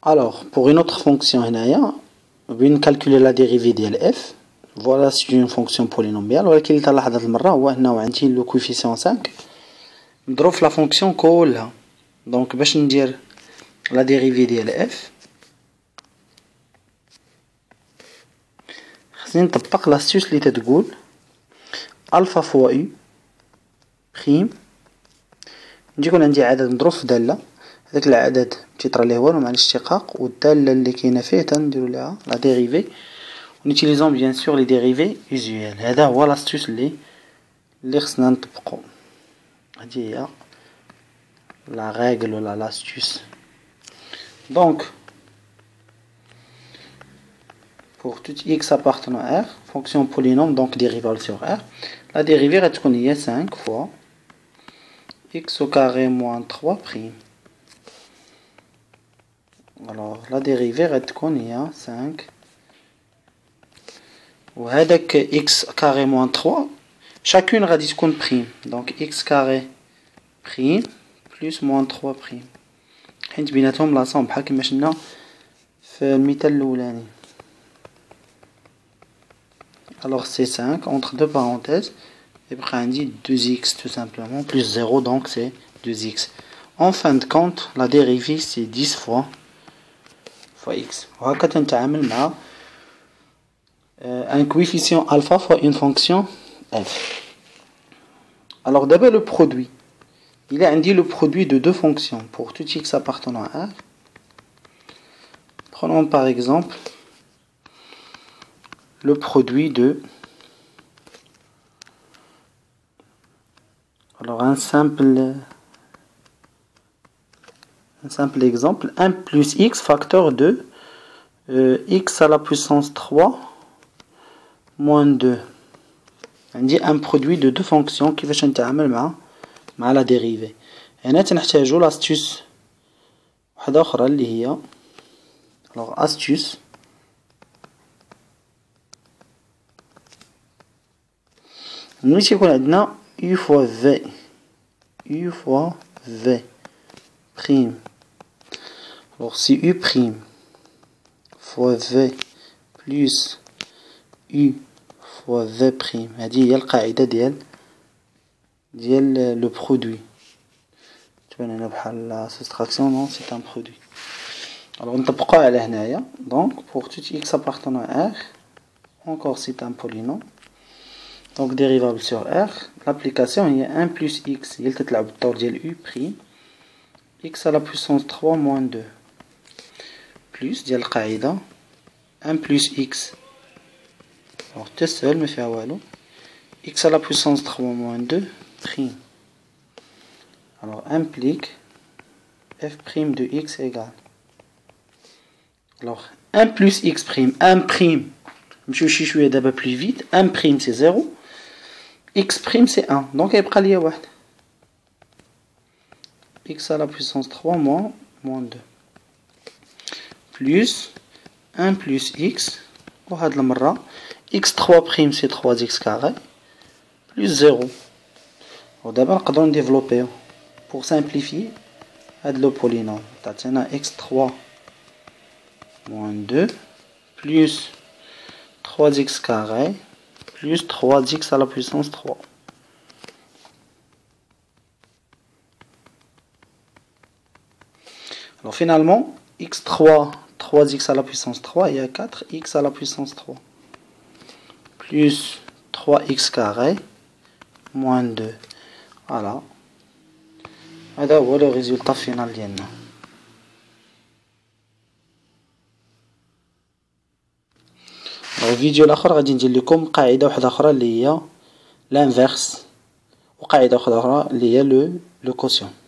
Alors pour une autre fonction هنايا بين calculer la dérivée ديال f. Voilà, c'est une fonction polynomiale. ولكن اللي تلاحظ هاد المرة هو أنه عندي لو كوفيسيون 5 نضرب في لا فونكسيون كلها. دونك باش ندير لا ديريفي ديال f خصني نطبق لاستيوس اللي تتقول الفا فوا u بريم نجي يكون عندي عدد نضرب في دالة، هذاك العدد متيطرا ليه والو مع الاشتقاق، والدالة اللي كاينة فيه تنديرو ليها لا ديريفي ونيتيليزون بيان سور لي ديريفي يوزويال. هذا هو لاستيوس اللي خصنا نطبقو. هادي هي لا رègle ولا لاستيوس. Donc pour tout x appartenant à R, fonction polynôme donc dérivable sur R, la dérivée va être 5 fois x au carré moins 3 prime. Alors la dérivée va être 5 وهذاك x carré moins 3 chacune غادي تكون prime, donc x carré prime plus moins 3 prime حيت بيناتهم لاصون بحال كما شفنا في المثال الاولاني. Alors c'est 5 entre deux parenthèses يبقى عندي 2x tout simplement plus 0, donc c'est 2x. En fin de compte la dérivée c'est 10 fois x. وهكا تنتعامل مع un coefficient alpha fois une fonction f. Alors d'abord le produit. Il a indiqué le produit de deux fonctions pour tout x appartenant à R. Prenons par exemple le produit de... Alors un simple exemple, 1 plus x facteur de x à la puissance 3 moins 2. On dit un produit de deux fonctions qui va نتعامل مع la dérivée. هنا تنحتاجو لاستيوس واحدة أخرى اللي هي alors astuce ملي تيكون عندنا u fois v prime. Alors si u prime fois v plus u fois v prime هذه هي القاعدة ديال le produit. تبان هنا بحال la soustraction, non c'est un produit. Alors نطبقوها على هنايا. Donc pour tout x appartenant à R, encore c'est un polynôme, donc dérivable sur R, l'application هي 1 plus x هي اللي تتلعب الدور ديال u prime x à la puissance 3 moins 2 plus ديال القاعدة 1 plus x alors tout seul ما فيها والو x à la puissance 3 moins 2 prime. Alors implique f prime de x égale, alors 1 plus x prime, 1 prime نمشيو شي شويه دابا plus vite, 1 prime c'est 0, x prime c'est 1, donc يبقى ليا واحد x à la puissance 3 moins 2 plus 1 plus x وهاد المرة x3 prime c'est 3x carré plus 0. ودابا نقدروا نديفلوبيو pour simplifier هاد لو polynôme تعطينا x3 moins 2 plus 3x carré plus 3x à la puissance 3. Alors finalement x3 3x à la puissance 3 il y a 4x à la puissance 3 plus 3x carré moins 2. Voilà, هذا هو le résultat final ديالنا. الفيديو الاخر غادي ندير لكم قاعده واحده اخرى اللي هي l'inverse وقاعده اخرى اللي هي le quotient.